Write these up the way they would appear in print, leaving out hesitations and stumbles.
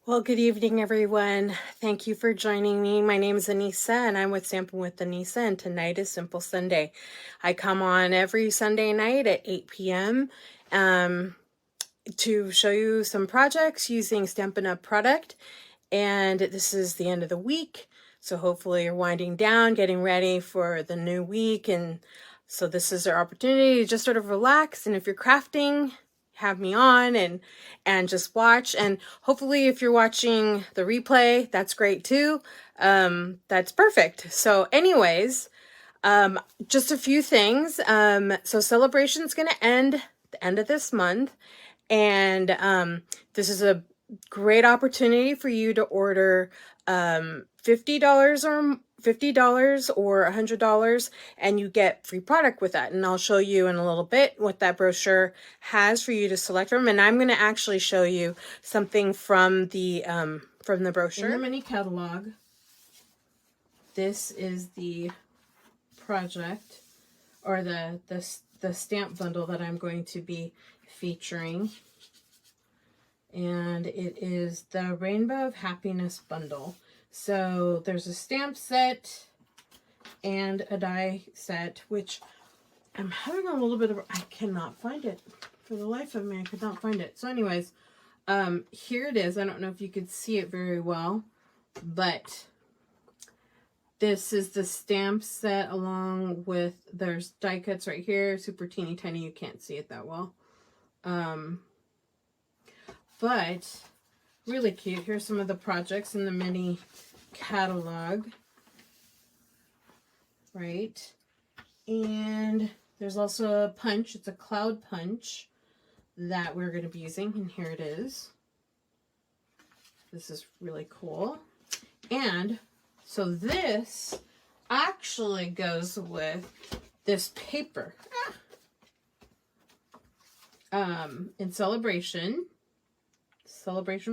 Well, good evening, everyone. Thank you for joining me. My name is Anissa, and I'm with Stampin' with Anissa, and tonight is Simple Sunday. I come on every Sunday night at 8 p.m. To show you some projects using Stampin' Up product, and this is the end of the week, so hopefully you're winding down, getting ready for the new week, and so this is our opportunity to just sort of relax, and if you're crafting, have me on and just watch. And hopefully if you're watching the replay, that's great too. That's perfect. So anyways, just a few things. So celebration's going to end the end of this month, and this is a great opportunity for you to order $50 or $100, and you get free product with that. And I'll show you in a little bit what that brochure has for you to select from. And I'm going to actually show you something from the brochure. In the mini catalog, this is the project or the stamp bundle that I'm going to be featuring. And it is the Rainbow of Happiness bundle. So there's a stamp set and a die set, which I'm having a little bit of, I cannot find it. For the life of me, I could not find it. So anyways, here it is. I don't know if you could see it very well, but this is the stamp set along with, there's die cuts right here, super teeny tiny. You can't see it that well. But really cute. Here's some of the projects in the mini catalog, right? And there's also a punch. It's a cloud punch that we're going to be using, and here it is. This is really cool. And so this actually goes with this paper. In celebration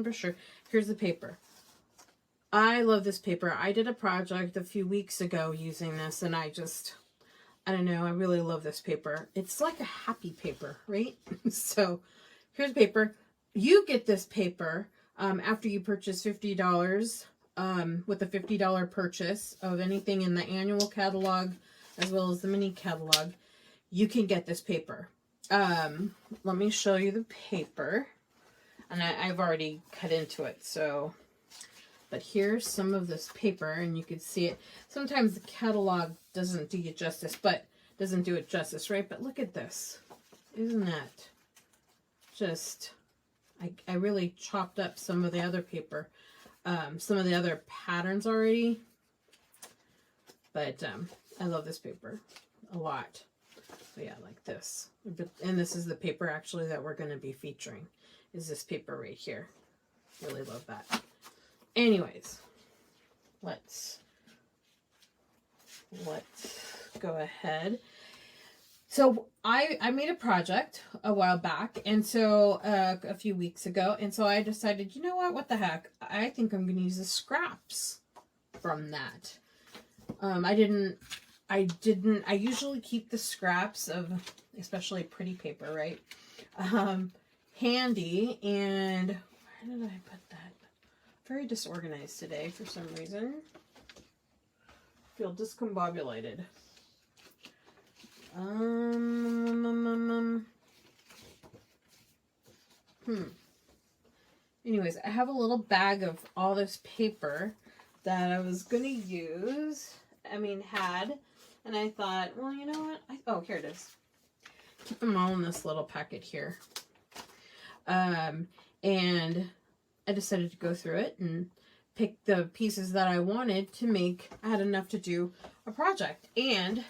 for sure. Here's the paper. I love this paper. I did a project a few weeks ago using this, and I don't know, I really love this paper. It's like a happy paper, right? So here's paper. You get this paper after you purchase $50 with a $50 purchase of anything in the annual catalog as well as the mini catalog. You can get this paper. Let me show you the paper. And I've already cut into it, so, but here's some of this paper, and you can see it. Sometimes the catalog doesn't do it justice, right? But look at this. Isn't that just, I really chopped up some of the other paper, some of the other patterns already, but I love this paper a lot. So yeah, like this. And this is the paper actually that we're going to be featuring. Is this paper right here. Really love that. Anyways, let's go ahead. So I made a project a while back, and so a few weeks ago, and so I decided, you know what the heck, I think I'm going to use the scraps from that. I usually keep the scraps of especially pretty paper, right? Handy, and where did I put that? Very disorganized today for some reason. Feel discombobulated. Anyways, I have a little bag of all this paper that I was gonna use. And I thought, well, you know what? Oh, here it is. Keep them all in this little packet here. And I decided to go through it and pick the pieces that I wanted to make. I had enough to do a project. And,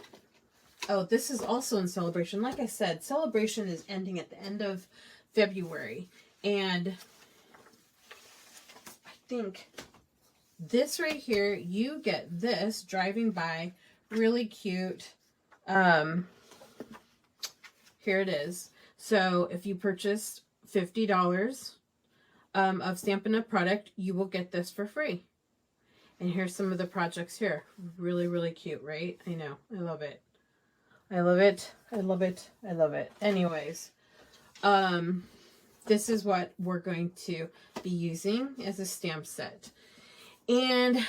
oh, this is also in celebration. Like I said, celebration is ending at the end of February. And I think this right here, you get this driving by. Really cute. Here it is. So if you purchased $50 of Stampin' Up product, you will get this for free. And here's some of the projects here. Really, really cute, right? I know. I love it. I love it. I love it. I love it. Anyways, this is what we're going to be using as a stamp set. And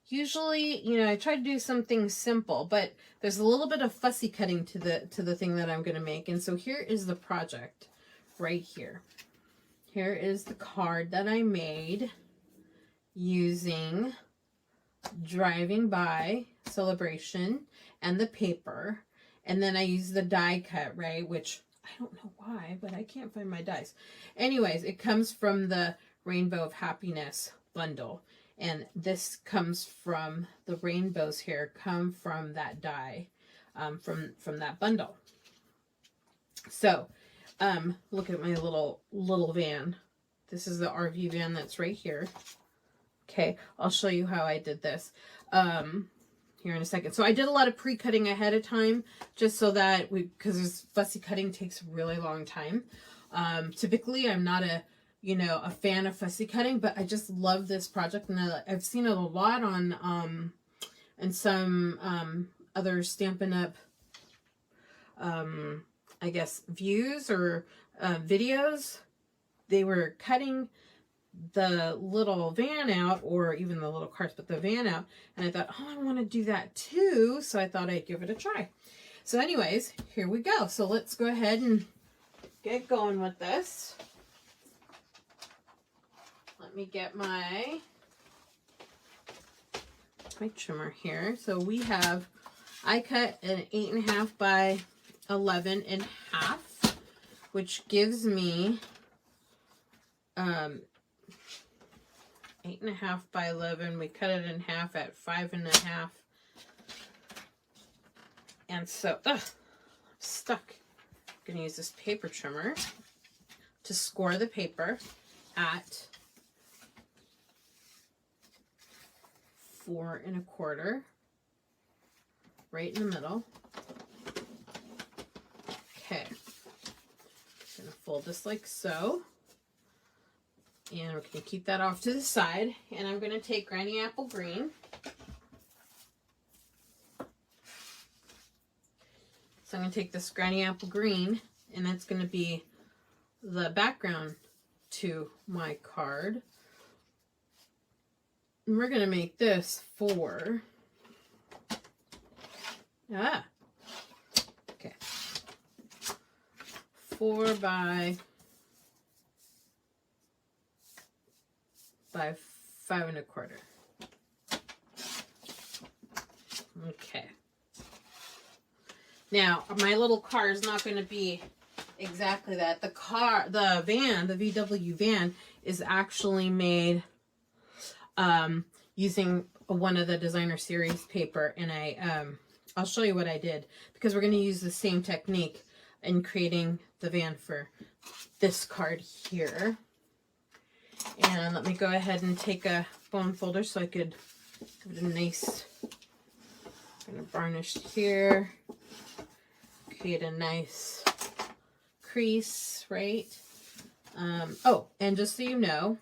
usually, you know, I try to do something simple, but there's a little bit of fussy cutting to the thing that I'm going to make. And so here is the project right here. Here is the card that I made using Driving By Celebration and the paper. And then I use the die cut, right? Which I don't know why, but I can't find my dies. Anyways, it comes from the Rainbow of Happiness bundle. And this comes from the rainbows here, come from that die, from that bundle. So, look at my little van. This is the RV van that's right here. Okay, I'll show you how I did this here in a second. So I did a lot of pre-cutting ahead of time, just so that because this fussy cutting takes a really long time. Typically, I'm not a fan of fussy cutting, but I just love this project, and I've seen it a lot on and some other Stampin' Up I guess views or videos. They were cutting the little van out, or even the little carts, but the van out, and I thought, oh, I want to do that too, so I thought I'd give it a try. So anyways, here we go. So let's go ahead and get going with this. Let me get my trimmer here. So we have, I cut an 8.5 by 11.5, which gives me 8.5 by 11. We cut it in half at 5.5. And so, I'm stuck. I'm going to use this paper trimmer to score the paper at 4 1/4, right in the middle. Okay, I'm going to fold this like so. And we're going to keep that off to the side. And I'm going to take Granny Apple Green. So I'm going to take this Granny Apple Green, and that's going to be the background to my card. And we're going to make this 4. Okay. 4 by 5 1/4. Okay. Now, my little car is not going to be exactly that. The van, the VW van, is actually made using one of the designer series paper, and I'll show you what I did, because we're going to use the same technique in creating the van for this card here. And let me go ahead and take a bone folder so I could give it a nice, I'm going to varnish here, create a nice crease, right? Oh, and just so you know,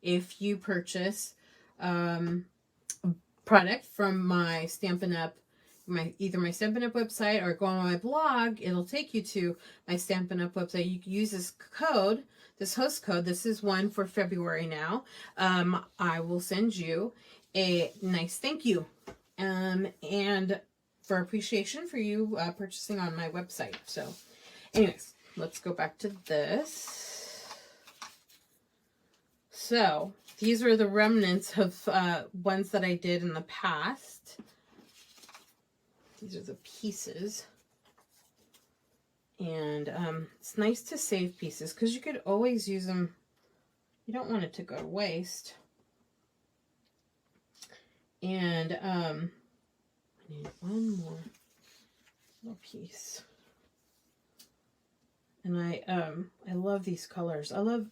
if you purchase product from my Stampin' Up, either my Stampin' Up website or go on my blog, it'll take you to my Stampin' Up website. You can use this code, this host code. This is one for February now. I will send you a nice thank you and for appreciation for you purchasing on my website. So anyways, let's go back to this. So these are the remnants of ones that I did in the past. These are the pieces. And it's nice to save pieces because you could always use them. You don't want it to go to waste. And I need one more little piece. And I love these colors. I love,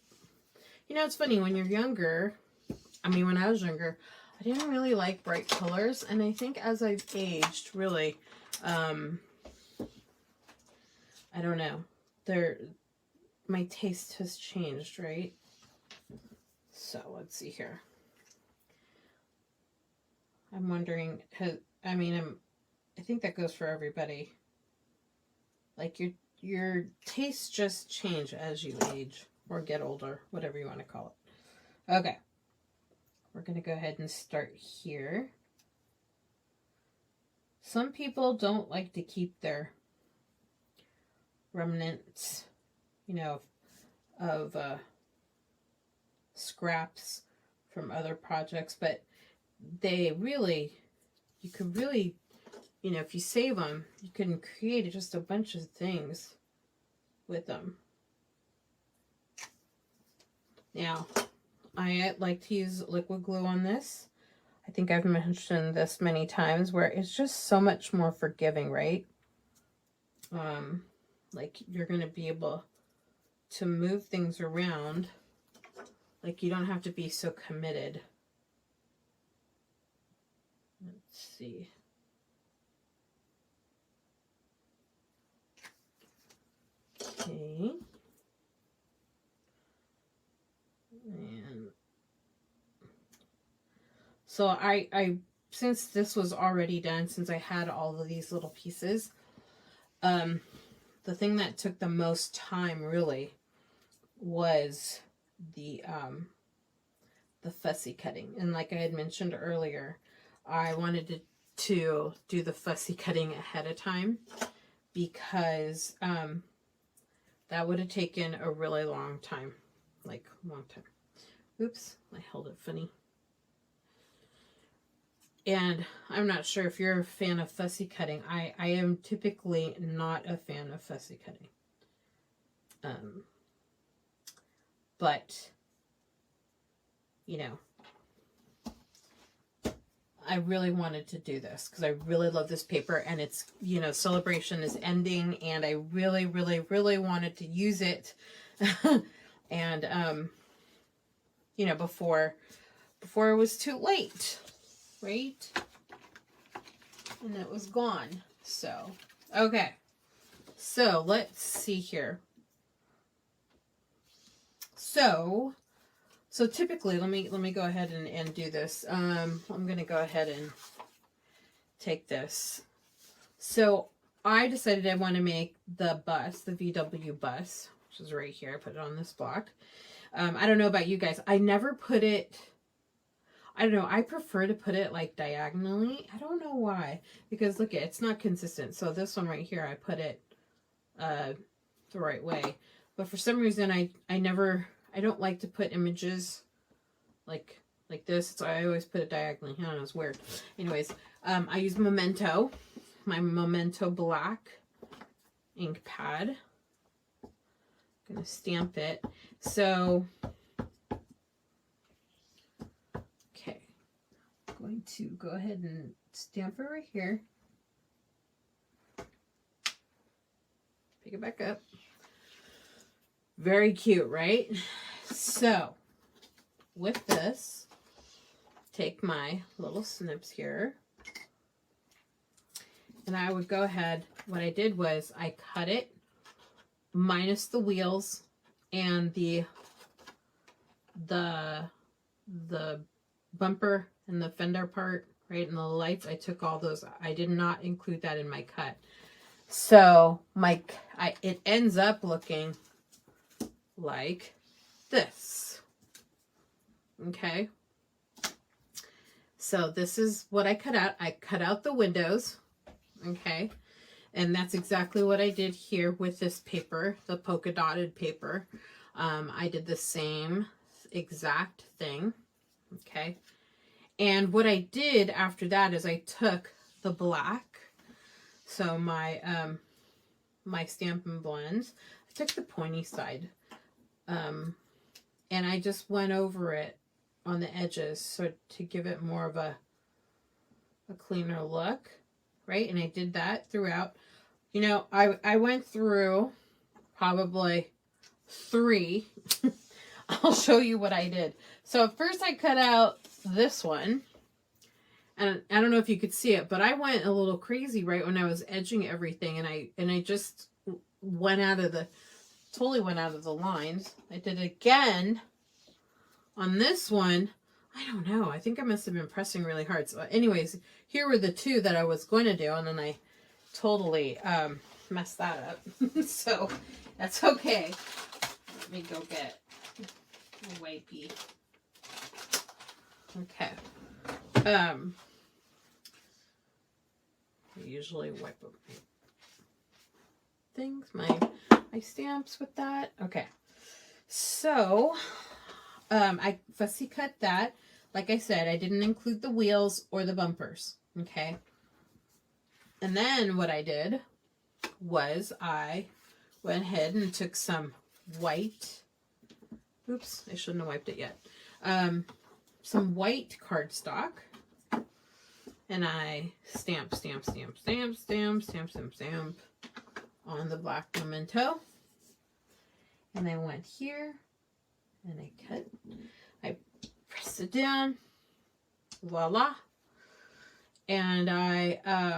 you know, it's funny when you're younger. I mean, when I was younger, I didn't really like bright colors, and I think as I've aged, really, I don't know, my taste has changed, right? So let's see here. I'm wondering, I think that goes for everybody. Like your tastes just change as you age or get older, whatever you want to call it. Okay. We're going to go ahead and start here. Some people don't like to keep their remnants, you know, of scraps from other projects, but they really, you could really, you know, if you save them, you can create just a bunch of things with them. Now, I like to use liquid glue on this. I think I've mentioned this many times, where it's just so much more forgiving, right? Like, you're going to be able to move things around. Like, you don't have to be so committed. Let's see. Okay. And so I since this was already done, since I had all of these little pieces, the thing that took the most time really was the fussy cutting. And like I had mentioned earlier, I wanted to do the fussy cutting ahead of time, because that would have taken a really long time. Like, long time. Oops, I held it funny. And I'm not sure if you're a fan of fussy cutting. I am typically not a fan of fussy cutting. But, you know, I really wanted to do this because I really love this paper, and it's, you know, Celebration is ending, and I really, really, really wanted to use it. And, you know, before it was too late, right? And it was gone. So, okay. So, let's see here. So typically, let me go ahead and do this. I'm going to go ahead and take this. So, I decided I want to make the bus, the VW bus, which is right here. I put it on this block. I don't know about you guys. I never put it, I don't know, I prefer to put it like diagonally. I don't know why, because look, it's not consistent. So this one right here, I put it the right way. But for some reason, I don't like to put images like this. So I always put it diagonally. I don't know, it's weird. Anyways, I use Memento, my Memento black ink pad. I'm going to stamp it. So, okay, I'm going to go ahead and stamp it right here. Pick it back up. Very cute, right? So, with this, take my little snips here, and I would go ahead, what I did was I cut it minus the wheels and the bumper and the fender part, right, and the lights. I took all those. I did not include that in my cut. So it ends up looking like this. Okay. So this is what I cut out. I cut out the windows. Okay. And that's exactly what I did here with this paper, the polka dotted paper. I did the same exact thing. Okay. And what I did after that is I took the black, so my my Stampin' Blends, I took the pointy side, and I just went over it on the edges, so to give it more of a cleaner look, right? And I did that throughout. You know, I went through probably 3. I'll show you what I did. So first I cut out this one, and I don't know if you could see it, but I went a little crazy right when I was edging everything, and I just went out of the, totally went out of the lines. I did it again on this one. I don't know. I think I must have been pressing really hard. So anyways, here were the 2 that I was going to do, and then I totally messed that up. So that's okay. Let me go get a wipey. Okay. I usually wipe up my things, my stamps with that. Okay. So, I fussy cut that. Like I said, I didn't include the wheels or the bumpers. Okay. And then what I did was I went ahead and took some white, oops, I shouldn't have wiped it yet. Some white cardstock, and I stamp on the black memento. And I went here and I cut, I press it down, voila. And I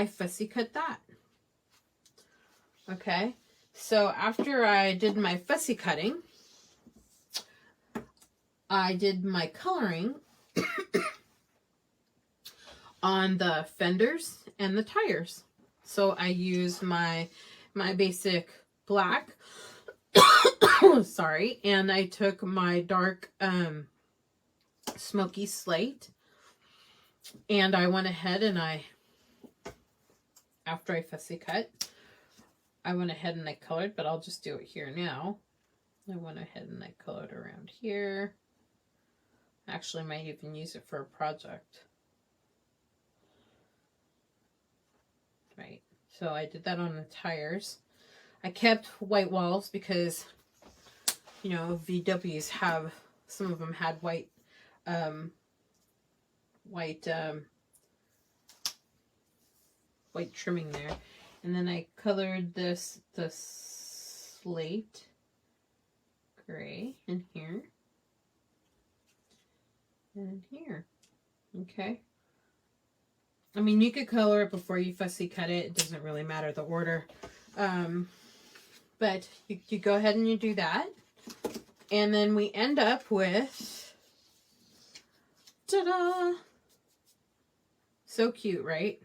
fussy cut that. Okay, so after I did my fussy cutting, I did my coloring on the fenders and the tires. So I used my basic black, sorry, and I took my dark smoky slate, and I went ahead and after I fussy cut, I went ahead and I colored, but I'll just do it here now. I went ahead and I colored around here. Actually, I might even use it for a project. Right, so I did that on the tires. I kept white walls because, you know, VWs have, some of them had white, white trimming there. And then I colored the slate gray in here and here. Okay. I mean, you could color it before you fussy cut it. It doesn't really matter the order. But you go ahead and you do that. And then we end up with, ta-da! So cute, right?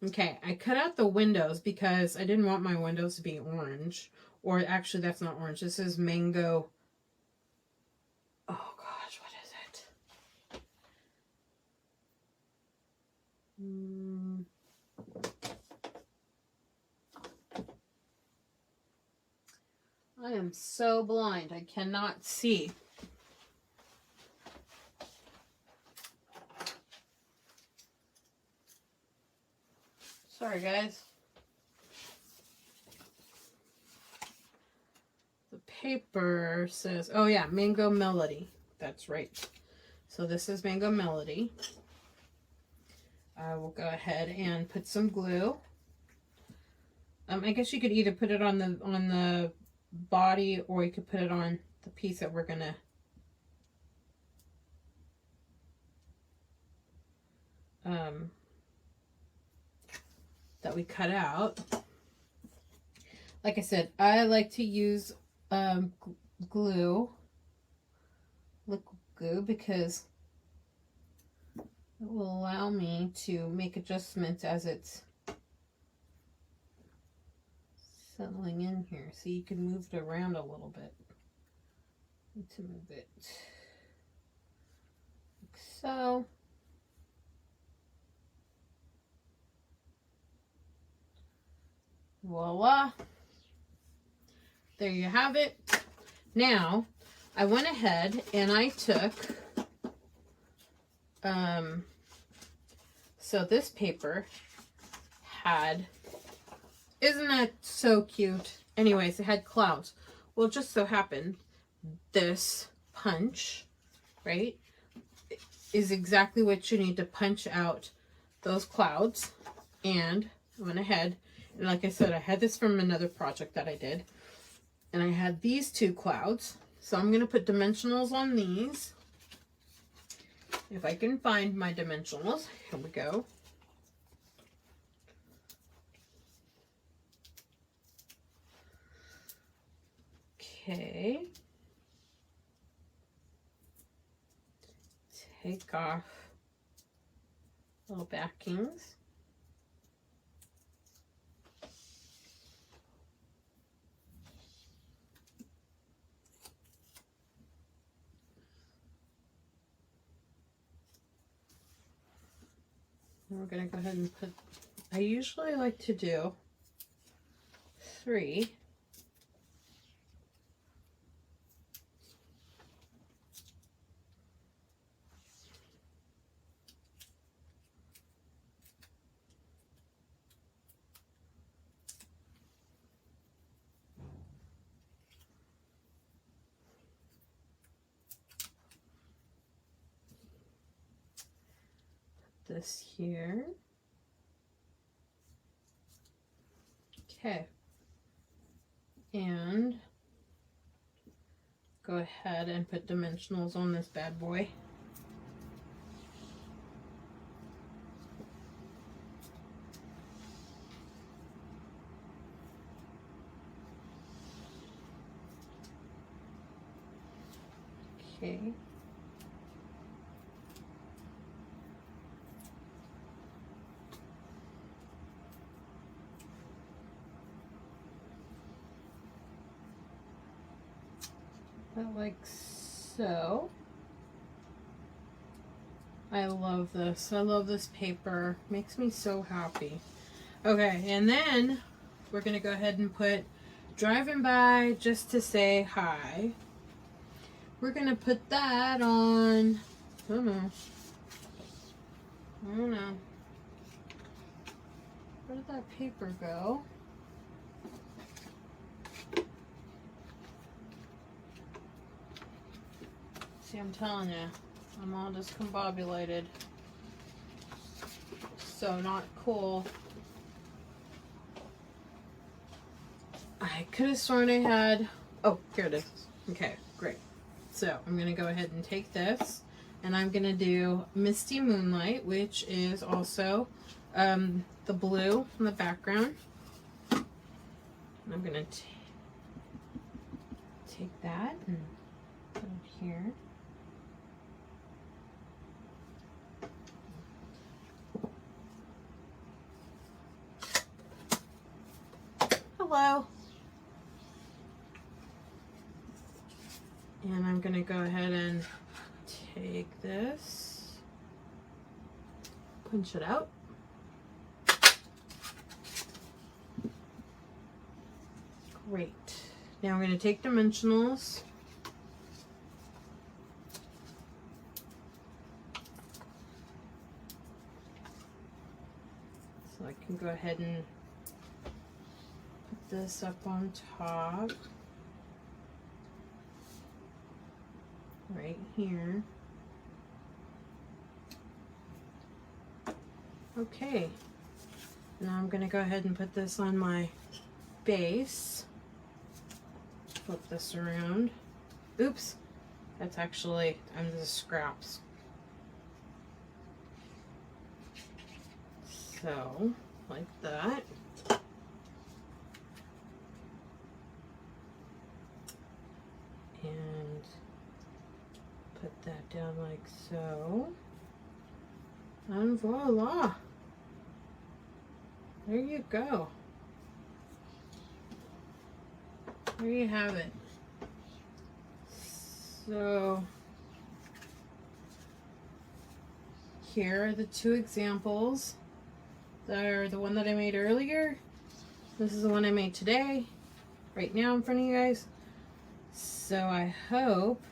Okay, I cut out the windows because I didn't want my windows to be orange. Or actually, that's not orange. This is mango. Oh gosh, what is it? I am so blind. I cannot see. Sorry, guys. The paper says, oh yeah, Mango Melody. That's right. So this is Mango Melody. I will go ahead and put some glue. I guess you could either put it on the body, or you could put it on the piece that we're gonna that we cut out. Like I said, I like to use glue, liquid glue, because it will allow me to make adjustments as it's settling in here. So you can move it around a little bit. Need to move it like so. Voila. There you have it. Now, I went ahead and I took, so this paper had, isn't that so cute? Anyways, it had clouds. Well, it just so happened this punch, right, is exactly what you need to punch out those clouds. And I went ahead, and like I said, I had this from another project that I did. And I had these two clouds. So I'm going to put dimensionals on these. If I can find my dimensionals. Here we go. Okay. Take off little backings. And we're going to go ahead and put, I usually like to do 3. This here. Okay. And go ahead and put dimensionals on this bad boy. Okay. Like so. I love this. I love this paper. Makes me so happy. Okay, and then we're going to go ahead and put driving by just to say hi. We're going to put that on, I don't know. Where did that paper go? See, I'm telling you, I'm all discombobulated. So not cool. I could have sworn I had, oh, here it is. Okay, great. So I'm going to go ahead and take this, and I'm going to do Misty Moonlight, which is also the blue in the background. And I'm going to take that and put it here. Hello. And I'm going to go ahead and take this, punch it out. Great. Now I'm going to take dimensionals. So I can go ahead and put this up on top. Right here. Okay. Now I'm going to go ahead and put this on my base. Flip this around. Oops. That's actually, I'm the scraps. So, like that. And put that down like so. And voila. There you go. There you have it. So here are the 2 examples. They're the one that I made earlier. This is the one I made today, right now in front of you guys. So I hope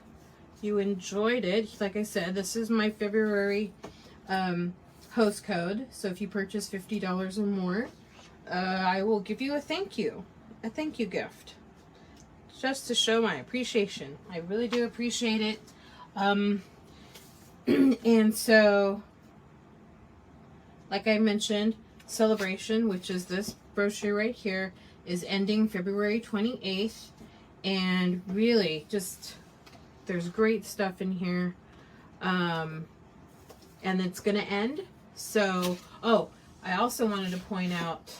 you enjoyed it. Like I said, this is my February host code. So if you purchase $50 or more, I will give you a thank you gift. Just to show my appreciation. I really do appreciate it. And so, like I mentioned, Celebration, which is this brochure right here, is ending February 28th. And really, just, there's great stuff in here. And it's going to end. So, oh, I also wanted to point out,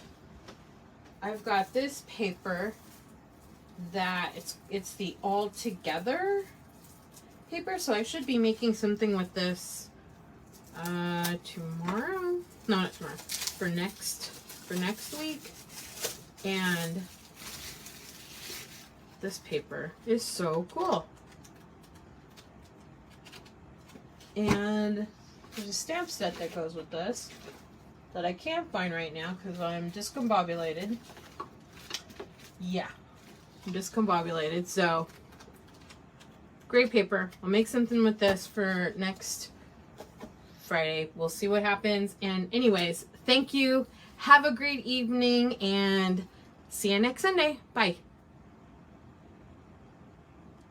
I've got this paper that it's the all together paper, so I should be making something with this tomorrow. No, not tomorrow. For next week. And this paper is so cool. And there's a stamp set that goes with this. that I can't find right now because I'm discombobulated. Yeah, I'm discombobulated. So, great paper. I'll make something with this for next Friday. We'll see what happens. And anyways, thank you. Have a great evening and see you next Sunday. Bye.